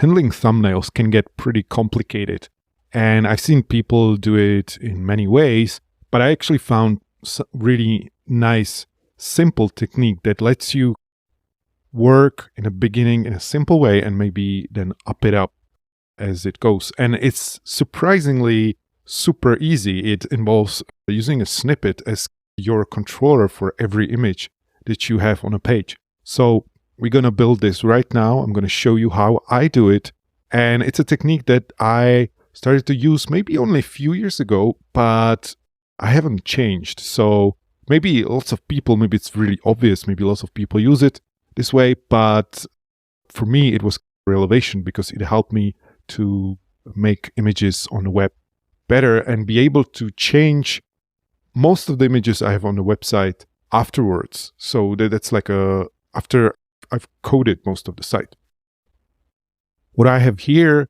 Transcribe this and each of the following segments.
handling thumbnails can get pretty complicated. And I've seen people do it in many ways, but I actually found really nice, simple technique that lets you work in the beginning in a simple way and maybe then up it up as it goes. And it's surprisingly super easy. It involves using a snippet as your controller for every image that you have on a page. So we're going to build this right now. I'm going to show you how I do it. And it's a technique that I started to use maybe only a few years ago, but I haven't changed. So maybe lots of people, maybe it's really obvious, maybe lots of people use it this way, but for me it was a revelation because it helped me to make images on the web better and be able to change most of the images I have on the website afterwards. So that's like after I've coded most of the site. What I have here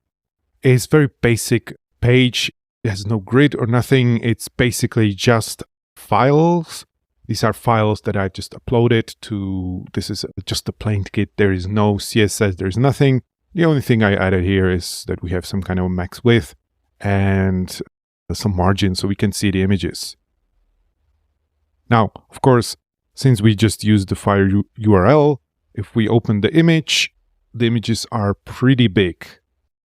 is very basic page. It has no grid or nothing. It's basically just files. These are files that I just uploaded to, this is just a plain kit. There is no CSS, there's nothing. The only thing I added here is that we have some kind of max width and some margin so we can see the images. Now, of course, since we just used the file URL, if we open the images are pretty big.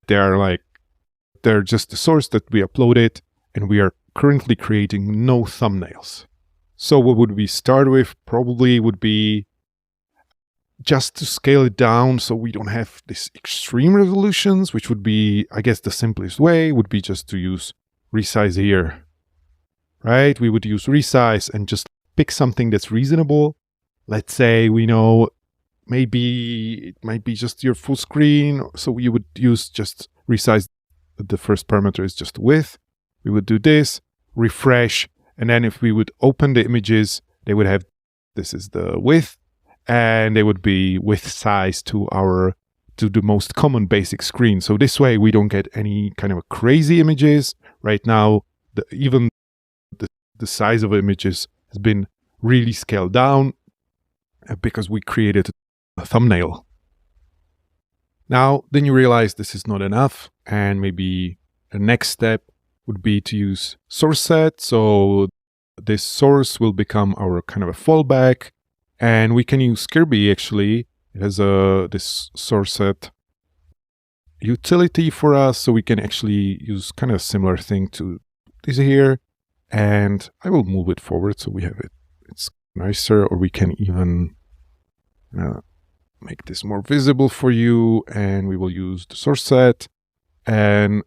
They're just the source that we uploaded, and we are currently creating no thumbnails. So what would we start with? Probably would be just to scale it down so we don't have this extreme resolutions, which would be, I guess, the simplest way would be just to use resize here, right? We would use resize and just pick something that's reasonable. Let's say we know maybe it might be just your full screen. So you would use just resize. The first parameter is just width. We would do this, refresh. And then if we would open the images, they would have, this is the width, and they would be width size to the most common basic screen. So this way we don't get any kind of crazy images. Right now, even the size of images has been really scaled down because we created a thumbnail. Now, then you realize this is not enough, and maybe the next step would be to use srcset. So this source will become our kind of a fallback, and we can use Kirby actually. It has this srcset utility for us, so we can actually use kind of a similar thing to this here, and I will move it forward so we have it. It's nicer, or we can even make this more visible for you, and we will use the srcset. And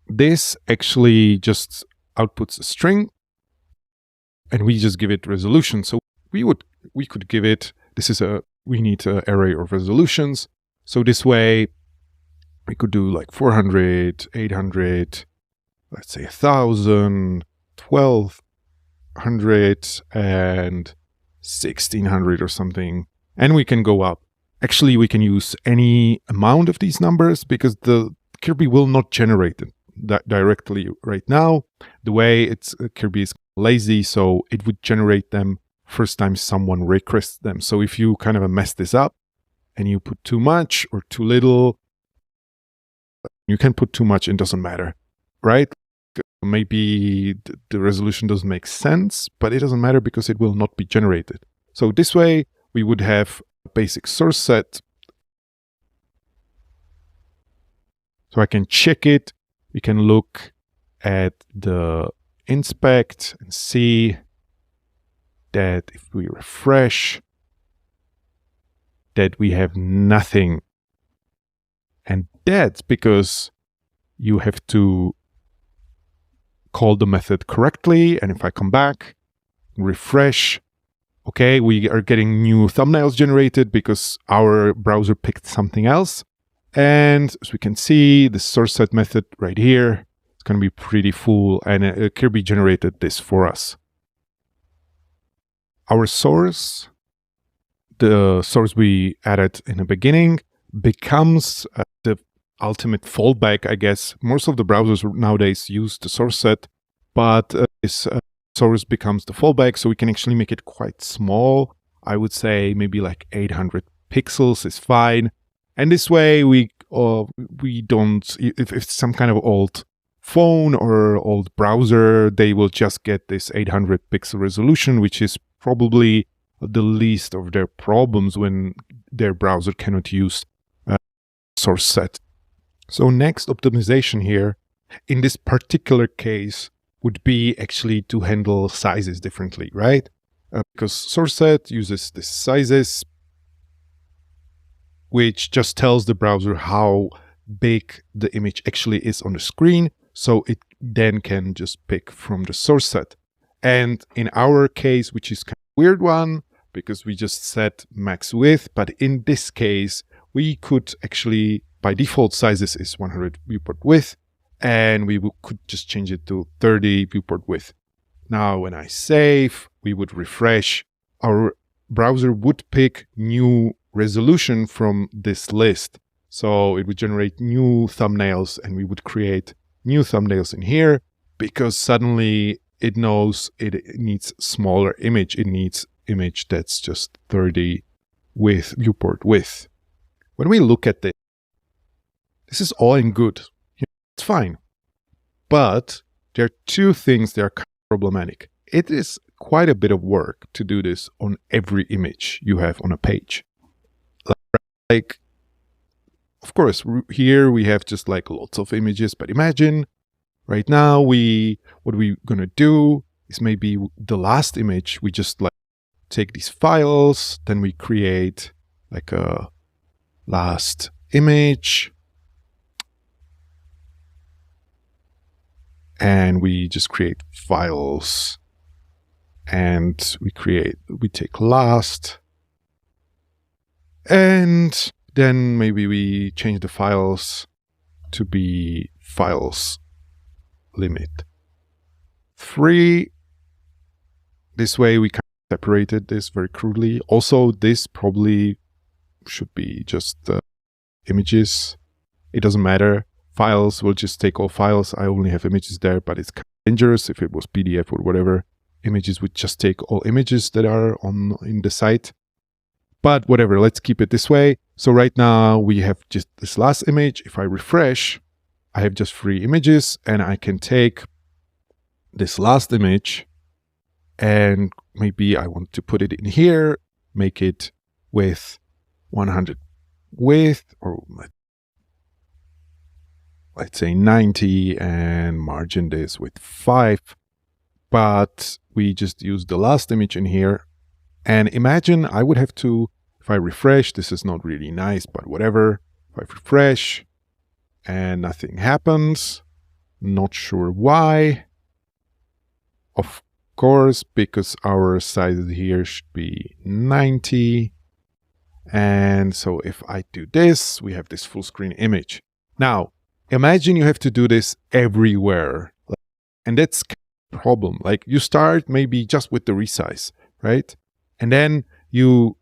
this actually just outputs a string, and we just give it resolution. So we could give it, we need an array of resolutions. So this way we could do like 400, 800, let's say 1000, 1200, and 1600 or something. And we can go up. Actually, we can use any amount of these numbers because the Kirby will not generate it directly right now. The way Kirby is lazy, so it would generate them first time someone requests them. So if you kind of mess this up and you put too much or too little, you can put too much, it doesn't matter, right? Maybe the resolution doesn't make sense, but it doesn't matter because it will not be generated. So this way, we would have a basic srcset. So I can check it. We can look at the inspect and see that if we refresh, that we have nothing. And that's because you have to call the method correctly. And if I come back, refresh, okay, we are getting new thumbnails generated because our browser picked something else. And as we can see, the srcset method right here, it's going to be pretty full, and Kirby generated this for us. Our source, the source we added in the beginning, becomes the ultimate fallback, I guess. Most of the browsers nowadays use the srcset, but this source becomes the fallback, so we can actually make it quite small. I would say maybe like 800 pixels is fine. And this way we don't, if it's some kind of old phone or old browser, they will just get this 800 pixel resolution, which is probably the least of their problems when their browser cannot use srcset. So next optimization here, in this particular case, would be actually to handle sizes differently, right? Because srcset uses the sizes, which just tells the browser how big the image actually is on the screen, so it then can just pick from the srcset. And in our case, which is kind of a weird one, because we just set max width, but in this case, we could actually, by default, sizes is 100 viewport width, and we could just change it to 30 viewport width. Now, when I save, we would refresh, our browser would pick new resolution from this list. So it would generate new thumbnails, and we would create new thumbnails in here, because suddenly it knows it needs smaller image. It needs image that's just 30 with viewport width. When we look at this, this is all in good. It's fine. But there are two things that are kind of problematic. It is quite a bit of work to do this on every image you have on a page. Like, of course, here we have just like lots of images, but imagine right now what we're gonna do is maybe the last image, we just like take these files, then we create like a last image, and we just create files, and we take last, and then maybe we change the files to be files limit 3. This way we kind of separated this very crudely. Also, this probably should be just images. It doesn't matter. Files will just take all files. I only have images there, but it's kind of dangerous. If it was PDF or whatever, images would just take all images that are in the site. But whatever, let's keep it this way. So right now we have just this last image. If I refresh, I have just 3 images, and I can take this last image, and maybe I want to put it in here, make it with 100 width, or let's say 90, and margin this with 5. But we just use the last image in here. And imagine I would have to, if I refresh, this is not really nice, but whatever. If I refresh and nothing happens, not sure why. Of course, because our size here should be 90. And so if I do this, we have this full screen image. Now, imagine you have to do this everywhere. And that's a problem. Like, you start maybe just with the resize, right? And then you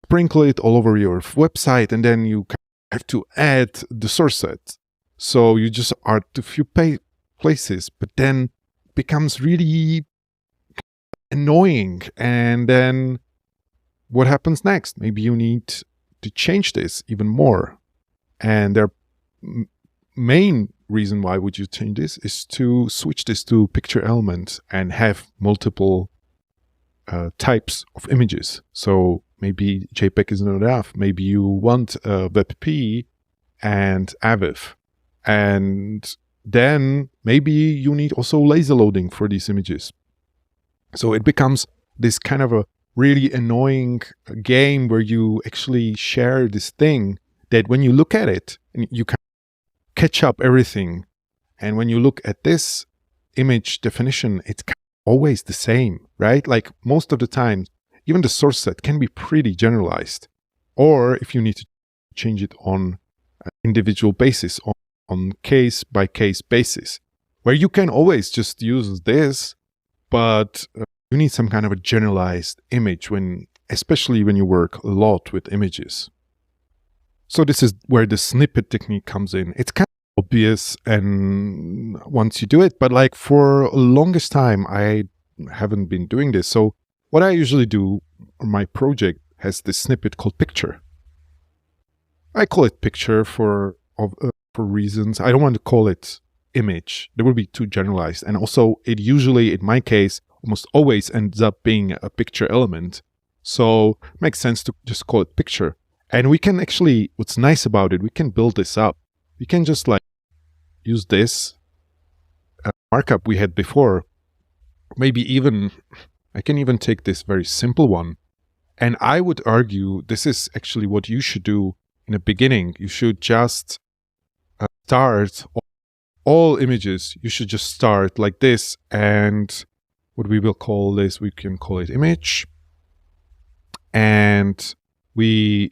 sprinkle it all over your website, and then you have to add the srcset. So you just add a few places, but then it becomes really annoying. And then what happens next? Maybe you need to change this even more. And their main reason why would you change this is to switch this to picture element and have multiple types of images. So maybe JPEG is not enough. Maybe you want WebP and AVIF. And then maybe you need also laser loading for these images. So it becomes this kind of a really annoying game where you actually share this thing that when you look at it, you can catch up everything. And when you look at this image definition, it's always the same, right? Like most of the time, even the srcset can be pretty generalized. Or if you need to change it on an individual basis, on case-by-case basis, where you can always just use this, but you need some kind of a generalized image, especially when you work a lot with images. So this is where the snippet technique comes in. It's kind of obvious and once you do it, but like for the longest time, I haven't been doing this. So what I usually do, my project has this snippet called picture. I call it picture for reasons. I don't want to call it image. That would be too generalized. And also, it usually, in my case, almost always ends up being a picture element. So it makes sense to just call it picture. And we can actually, what's nice about it, we can build this up. We can just like use this markup we had before. Maybe even, I can even take this very simple one. And I would argue this is actually what you should do in the beginning. You should just start all images. You should just start like this. And what we will call this, we can call it image. And what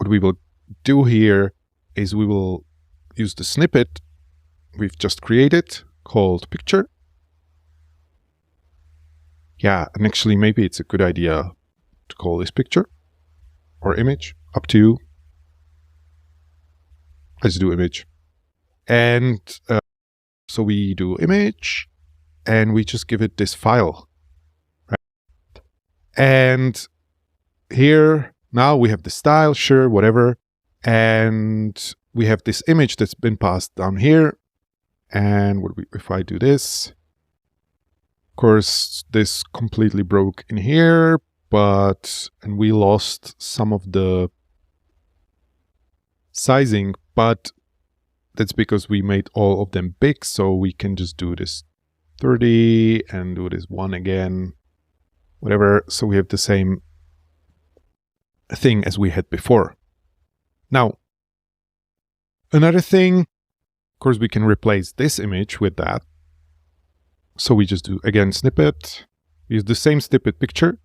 we will do here is we will use the snippet we've just created called picture. Yeah, and actually maybe it's a good idea to call this picture or image, up to you. Let's do image. And so we do image and we just give it this file. Right? And here, now we have the style, sure, whatever. And we have this image that's been passed down here. And if I do this, of course, this completely broke in here, and we lost some of the sizing, but that's because we made all of them big. So we can just do this 30 and do this 1 again, whatever. So we have the same thing as we had before. Now, another thing, of course, we can replace this image with that. So we just do, again, snippet. We use the same snippet picture.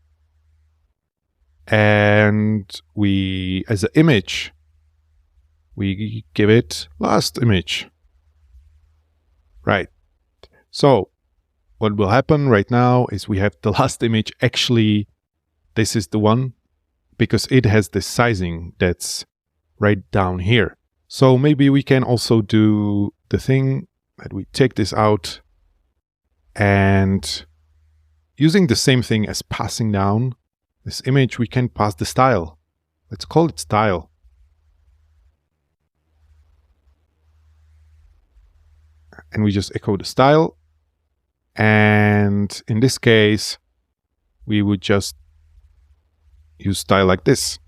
And we, as an image, we give it last image. Right. So what will happen right now is we have the last image. Actually, this is the one because it has the sizing that's right down here. So maybe we can also do the thing that we take this out and using the same thing as passing down this image, we can pass the style. Let's call it style. And we just echo the style. And in this case, we would just use style like this.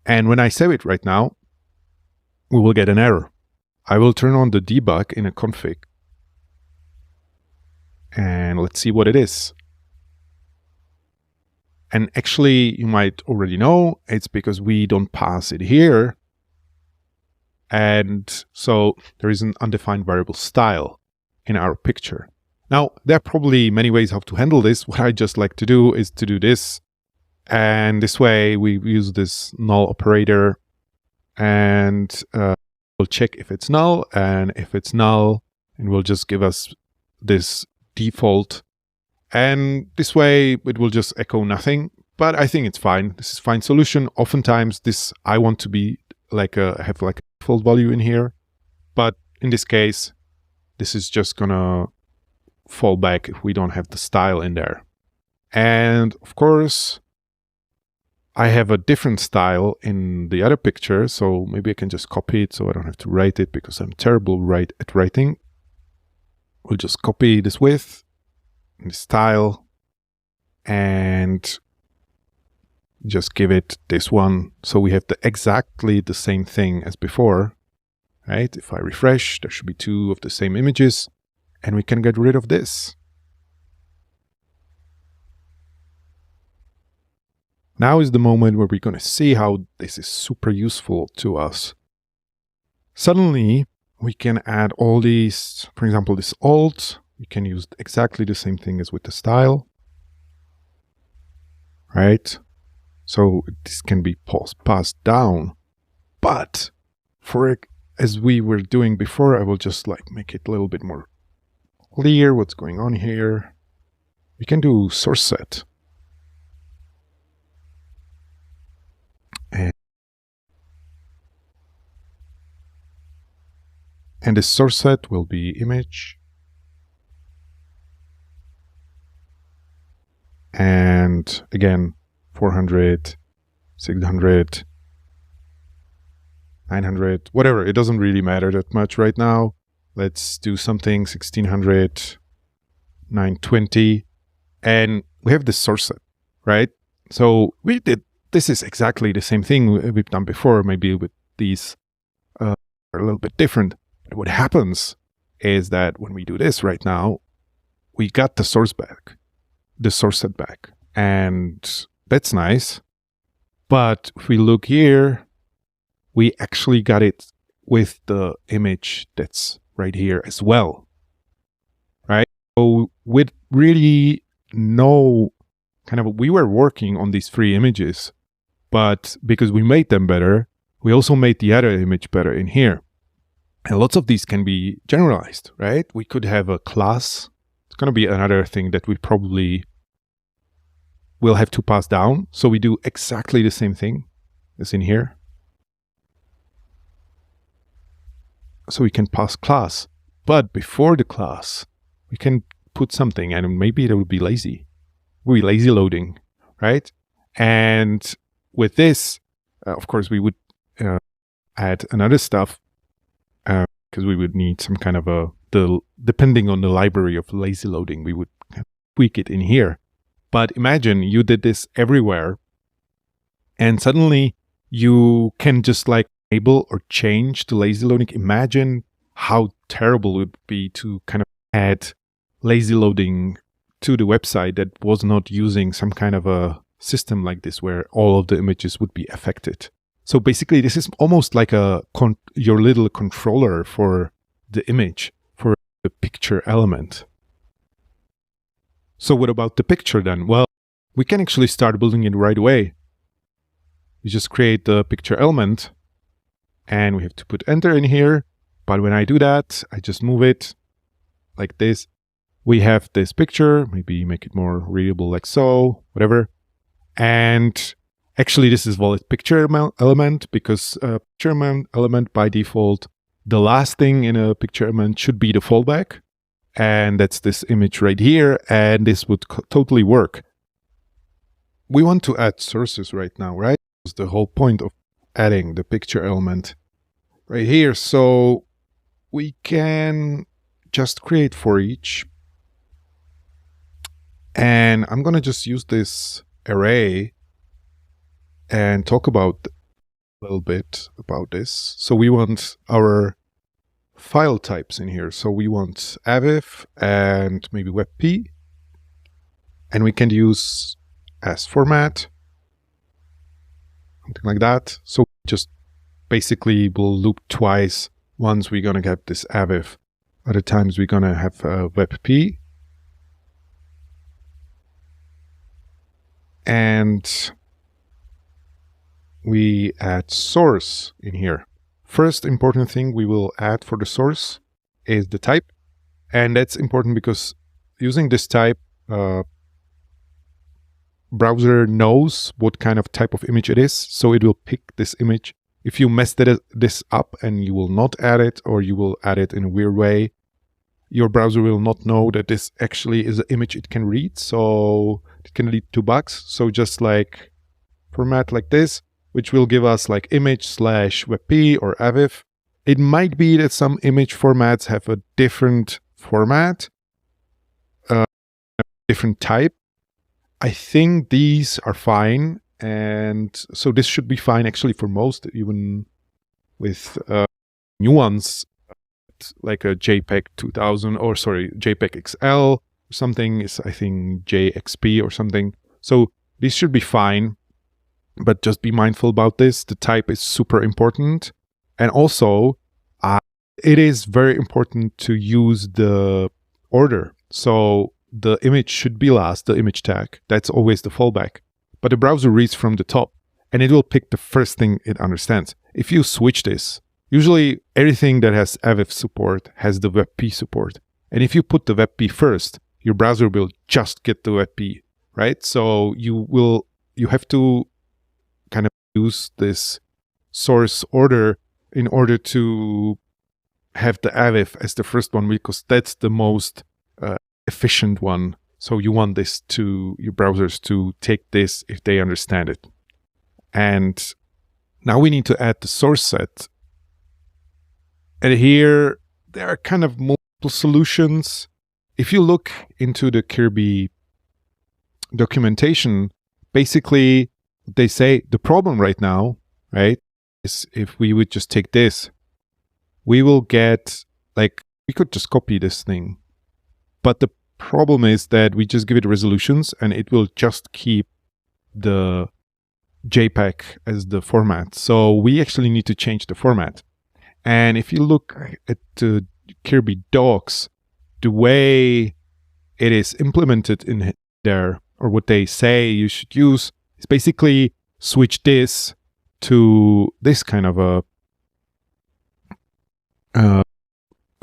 And when I save it right now, we will get an error. I will turn on the debug in a config. And let's see what it is. And actually, you might already know, it's because we don't pass it here. And so there is an undefined variable style in our picture. Now, there are probably many ways how to handle this. What I just like to do is to do this. And this way we use this null operator and we'll check if it's null. And if it's null, it will just give us this default. And this way it will just echo nothing. But I think it's fine. This is fine solution. Oftentimes this I want to be like have like a default value in here. But in this case, this is just gonna fall back if we don't have the style in there. And of course, I have a different style in the other picture, so maybe I can just copy it so I don't have to write it because I'm terrible at writing. We'll just copy this width, and the style, and just give it this one. So we have exactly the same thing as before, right? If I refresh, there should be 2 of the same images, and we can get rid of this. Now is the moment where we're going to see how this is super useful to us. Suddenly, we can add all these, for example, this alt. We can use exactly the same thing as with the style, right? So this can be passed down. But as we were doing before, I will just like make it a little bit more clear what's going on here. We can do srcset. And the srcset will be image. And again, 400 600, 900, whatever. It doesn't really matter that much right now. Let's do something 1600, 920. And we have this source set, right? So this is exactly the same thing we've done before, maybe with these are a little bit different. But what happens is that when we do this right now, we got the source set back. And that's nice. But if we look here, we actually got it with the image that's right here as well, right? So with really no we were working on these 3 images, but because we made them better, we also made the other image better in here. And lots of these can be generalized, right? We could have a class. It's going to be another thing that we probably will have to pass down. So we do exactly the same thing as in here. So we can pass class, but before the class, we can put something, and maybe it will be lazy. We'll be lazy loading, right? And with this, of course, we would add another stuff because we would need some kind of depending on the library of lazy loading, we would tweak it in here. But imagine you did this everywhere, and suddenly you can just enable or change to lazy loading. Imagine how terrible it would be to add lazy loading to the website that was not using some kind of a system like this where all of the images would be affected. So basically this is almost like your little controller for the image, for the picture element. So what about the picture then? Well, we can actually start building it right away. We just create the picture element, and we have to put enter in here. But when I do that, I just move it like this. We have this picture, maybe make it more readable like so, whatever. And actually this is valid picture element because picture element by default, the last thing in a picture element should be the fallback. And that's this image right here. And this would totally work. We want to add sources right now, right? That's the whole point of adding the picture element right here. So we can just create for each. And I'm going to just use this array and talk about a little bit about this. So we want our file types in here. So we want avif and maybe webp. And we can use as format, something like that. So just basically we'll loop twice. Once we're going to get this avif, other times we're going to have webp. And we add source in here. First important thing we will add for the source is the type. And that's important because using this type, browser knows what kind of type of image it is. So it will pick this image. If you messed this up and you will not add it, or you will add it in a weird way, your browser will not know that this actually is an image it can read. So it can lead to bugs. So just format like this, which will give us image/webp or avif. It might be that some image formats have a different format, different type. I think these are fine. And so this should be fine actually for most, even with new ones like a JPEG 2000 or JPEG XL or something is I think JXP or something. So these should be fine, but just be mindful about this. The type is super important. And also it is very important to use the order. So the image should be last, the image tag. That's always the fallback. But the browser reads from the top and it will pick the first thing it understands. If you switch this, usually everything that has avif support has the webp support. And if you put the webp first, your browser will just get the webp, right? So you have to kind of use this source order in order to have the avif as the first one, because that's the most efficient one. So you want your browsers to take this if they understand it. And now we need to add the source set. And here, there are kind of multiple solutions. If you look into the Kirby documentation, basically, they say the problem right now, right, is if we would just take this, we will get, like, we could just copy this thing. But the problem is that we just give it resolutions and it will just keep the JPEG as the format. So we actually need to change the format. And if you look at the Kirby docs, the way it is implemented in there, or what they say you should use, is basically switch this to this kind of a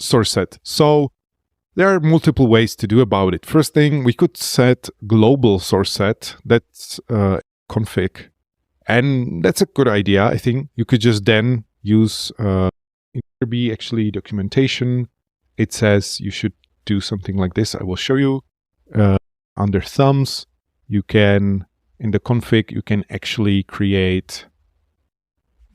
source set. So there are multiple ways to do about it. First thing, we could set global source set. That's config. And that's a good idea, I think. You could just then use in Kirby actually documentation. It says you should do something like this. I will show you. Under thumbs, you can, in the config, you can actually create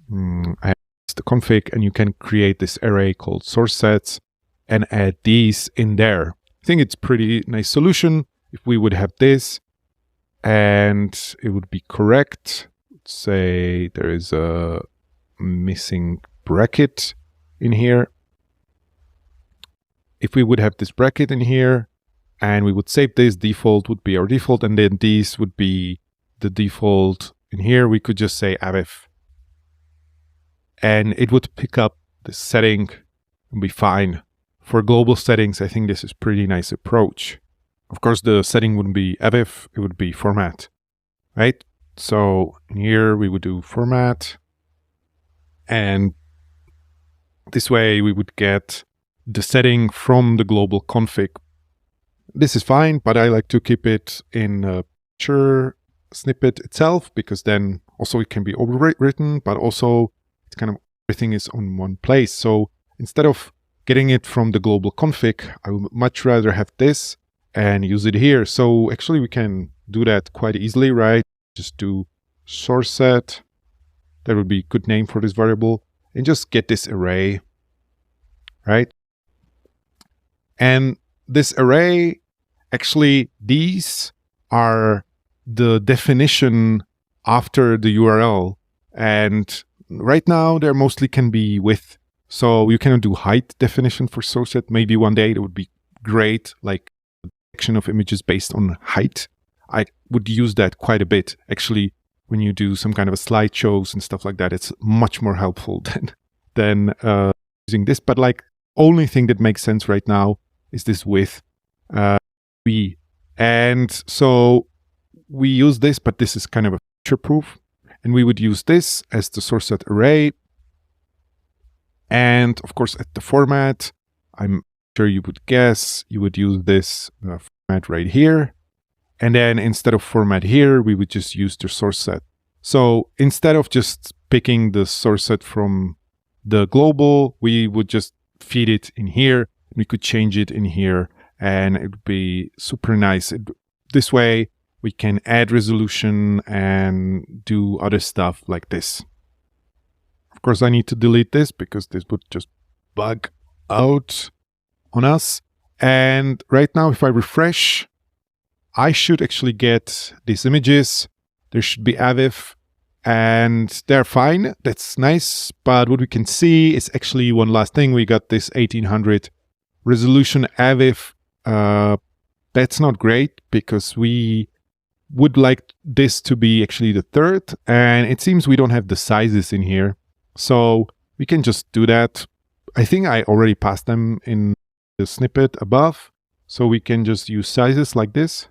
the config, and you can create this array called source sets and add these in there. I think it's pretty nice solution. If we would have this and it would be correct, say there is a missing bracket in here. If we would have this bracket in here and we would save this, default would be our default, and then these would be the default in here. We could just say avif, and it would pick up the setting and be fine. For global settings, I think this is pretty nice approach. Of course, the setting wouldn't be avif, it would be format, right? So in here we would do format, and this way we would get the setting from the global config. This is fine, but I like to keep it in a picture snippet itself, because then also it can be overwritten, but also it's kind of everything is on one place. So instead of getting it from the global config, I would much rather have this and use it here. So actually we can do that quite easily, right? Just do source set. That would be a good name for this variable, and just get this array, right? And this array, actually, these are the definition after the URL. And right now, there mostly can be width. So you cannot do height definition for source set. Maybe one day it would be great, like a section of images based on height. I would use that quite a bit. Actually, when you do some kind of a slideshows and stuff like that, it's much more helpful than using this. But like, only thing that makes sense right now is this width. And so we use this, but this is kind of a feature proof. And we would use this as the source set array. And of course, at the format, I'm sure you would guess, you would use this format right here. And then instead of format here, we would just use the source set. So instead of just picking the source set from the global, we would just feed it in here. We could change it in here, and it would be super nice. This way, we can add resolution and do other stuff like this. Of course, I need to delete this because this would just bug out on us. And right now, if I refresh, I should actually get these images. There should be avif, and they're fine. That's nice. But what we can see is actually one last thing. We got this 1800 resolution avif. That's not great because we would like this to be actually the third. And it seems we don't have the sizes in here. So we can just do that. I think I already passed them in the snippet above. So we can just use sizes like this.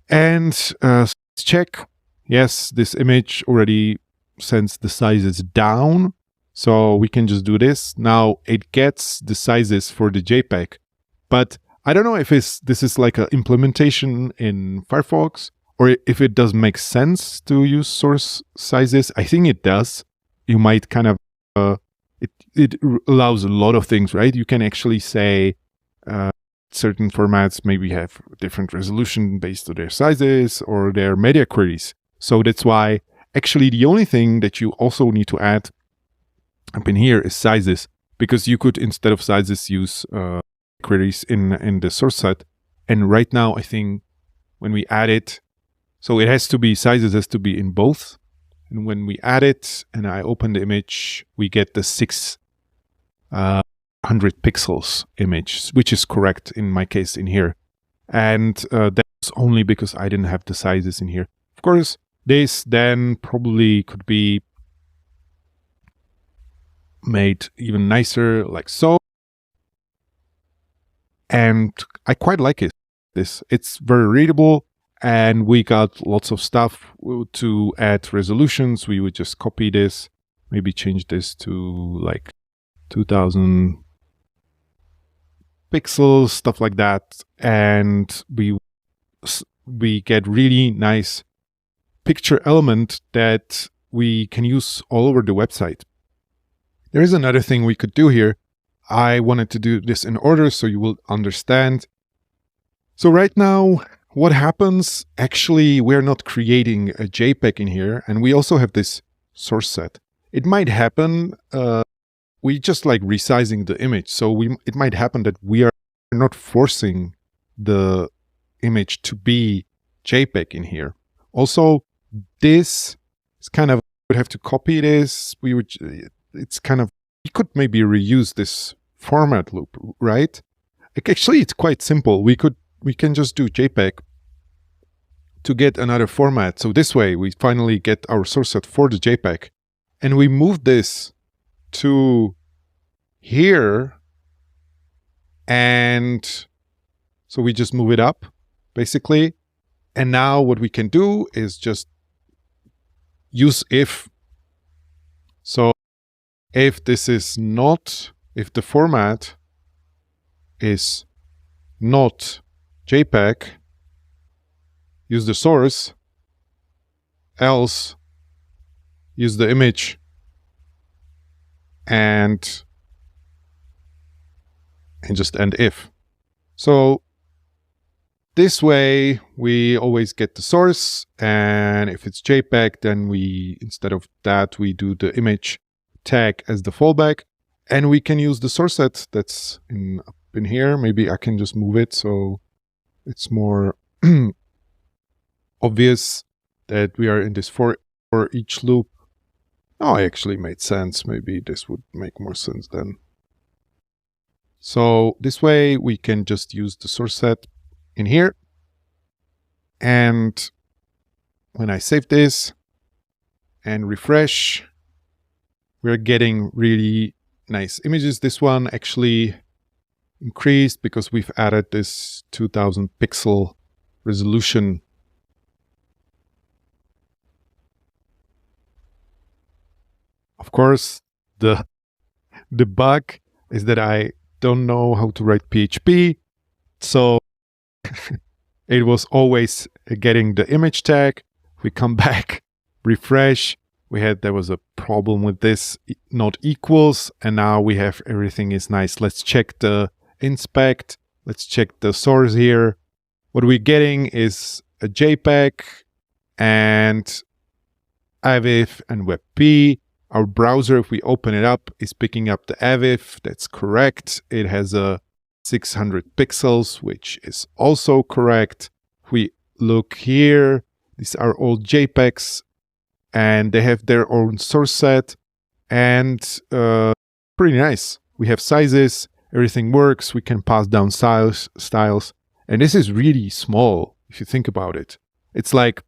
And let's check. Yes, this image already sends the sizes down. So we can just do this. Now it gets the sizes for the JPEG. But I don't know if this is like an implementation in Firefox, or if it does make sense to use source sizes. I think it does. You might kind of, it allows a lot of things, right? You can actually say certain formats maybe have different resolution based on their sizes or their media queries. So that's why actually the only thing that you also need to add up in here is sizes, because you could, instead of sizes, use queries in the source set. And right now, I think when we add it, so it has to be, sizes has to be in both. And when we add it and I open the image, we get the 600 pixels image, which is correct in my case in here. And that's only because I didn't have the sizes in here. Of course, this then probably could be made even nicer, like so. And I quite like it. It's very readable, and we got lots of stuff to add resolutions. We would just copy this, maybe change this to like 2000 pixels, stuff like that, and we get really nice picture element that we can use all over the website. There is another thing we could do here. I wanted to do this in order so you will understand. So right now, what happens, actually, we're not creating a JPEG in here, and we also have this source set. It might happen, we just like resizing the image. So it might happen that we are not forcing the image to be JPEG in here. Also, this is kind of, we would have to copy this. It's kind of, we could maybe reuse this format loop, right? Actually, it's quite simple. We can just do JPEG to get another format. So this way, we finally get our source set for the JPEG. And we move this to here. And so we just move it up, basically. And now what we can do is just use if. So if this is not, if the format is not JPEG, use the source, else use the image, and just end if. So this way we always get the source, and if it's JPEG, then we, instead of that, we do the image tag as the fallback, and we can use the source set that's up in here. Maybe I can just move it so it's more obvious that we are in this for each loop. Oh, it actually made sense. Maybe this would make more sense then. So this way we can just use the source set in here. And when I save this and refresh, we're getting really nice images. This one actually increased because we've added this 2000 pixel resolution. Of course, the bug is that I don't know how to write PHP. So it was always getting the image tag. We come back, refresh. There was a problem with this, not equals, and now we have everything is nice. Let's check the inspect. Let's check the source here. What we're getting is a JPEG and AVIF and WebP. Our browser, if we open it up, is picking up the AVIF. That's correct. It has a 600 pixels, which is also correct. If we look here, these are all JPEGs, and they have their own source set, and pretty nice. We have sizes, everything works. We can pass down styles, and this is really small if you think about it. It's like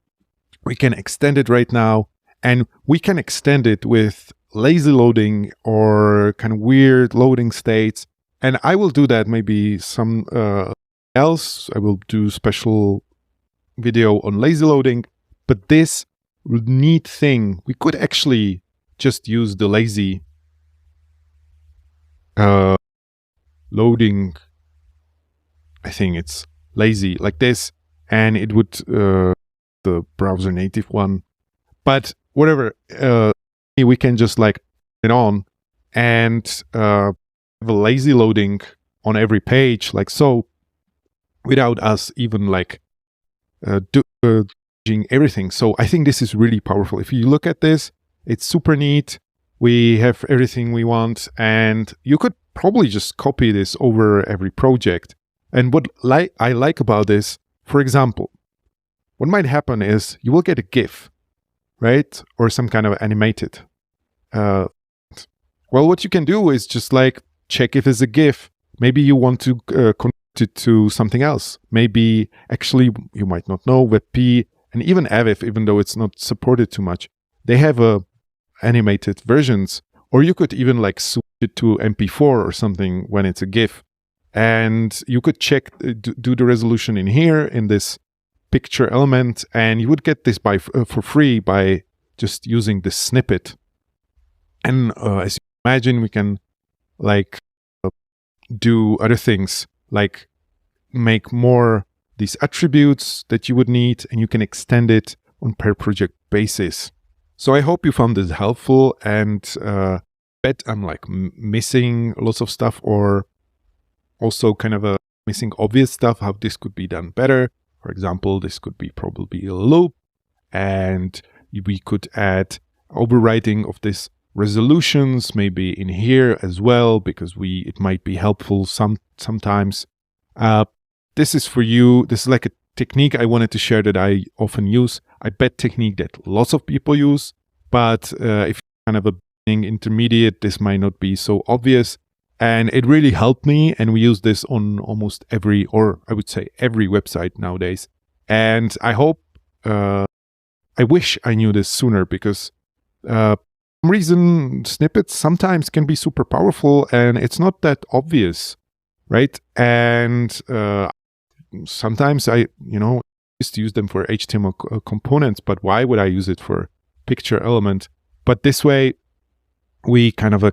we can extend it right now, and we can extend it with lazy loading or kind of weird loading states. And I will do that maybe some else. I will do special video on lazy loading, but this neat thing, we could actually just use the lazy loading. I think it's lazy like this, and it would the browser native one, but whatever, we can just like it on and have a lazy loading on every page like so, without us even like everything. So I think this is really powerful. If you look at this, it's super neat. We have everything we want, and you could probably just copy this over every project. And what I like about this, for example, what might happen is you will get a GIF, right? Or some kind of animated. Well, what you can do is just like check if it's a GIF. Maybe you want to connect it to something else. Maybe actually you might not know WebP and even AVIF, even though it's not supported too much, they have animated versions. Or you could even like switch it to MP4 or something when it's a GIF. And you could check, do the resolution in here in this picture element, and you would get this for free by just using this snippet. And as you imagine, we can like do other things, like make more these attributes that you would need, and you can extend it on per project basis. So I hope you found this helpful, and bet I'm like missing lots of stuff, or also kind of missing obvious stuff, how this could be done better. For example, this could be probably a loop, and we could add overwriting of this resolutions maybe in here as well, because it might be helpful sometimes. This is for you. This is like a technique I wanted to share that I often use. I bet technique that lots of people use, but if you're kind of a beginning intermediate, this might not be so obvious. And it really helped me, and we use this on almost every, or I would say every website nowadays. And I hope, I wish I knew this sooner, because for some reason snippets sometimes can be super powerful and it's not that obvious, right? And sometimes I used to use them for HTML components, but why would I use it for picture element? But this way we kind of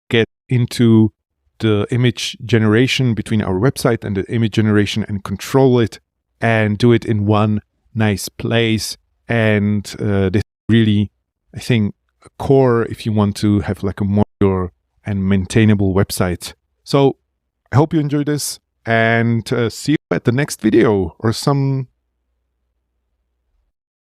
get into the image generation between our website and the image generation and control it and do it in one nice place. And this really, I think, a core if you want to have like a modular and maintainable website. So I hope you enjoyed this, and see you at the next video or some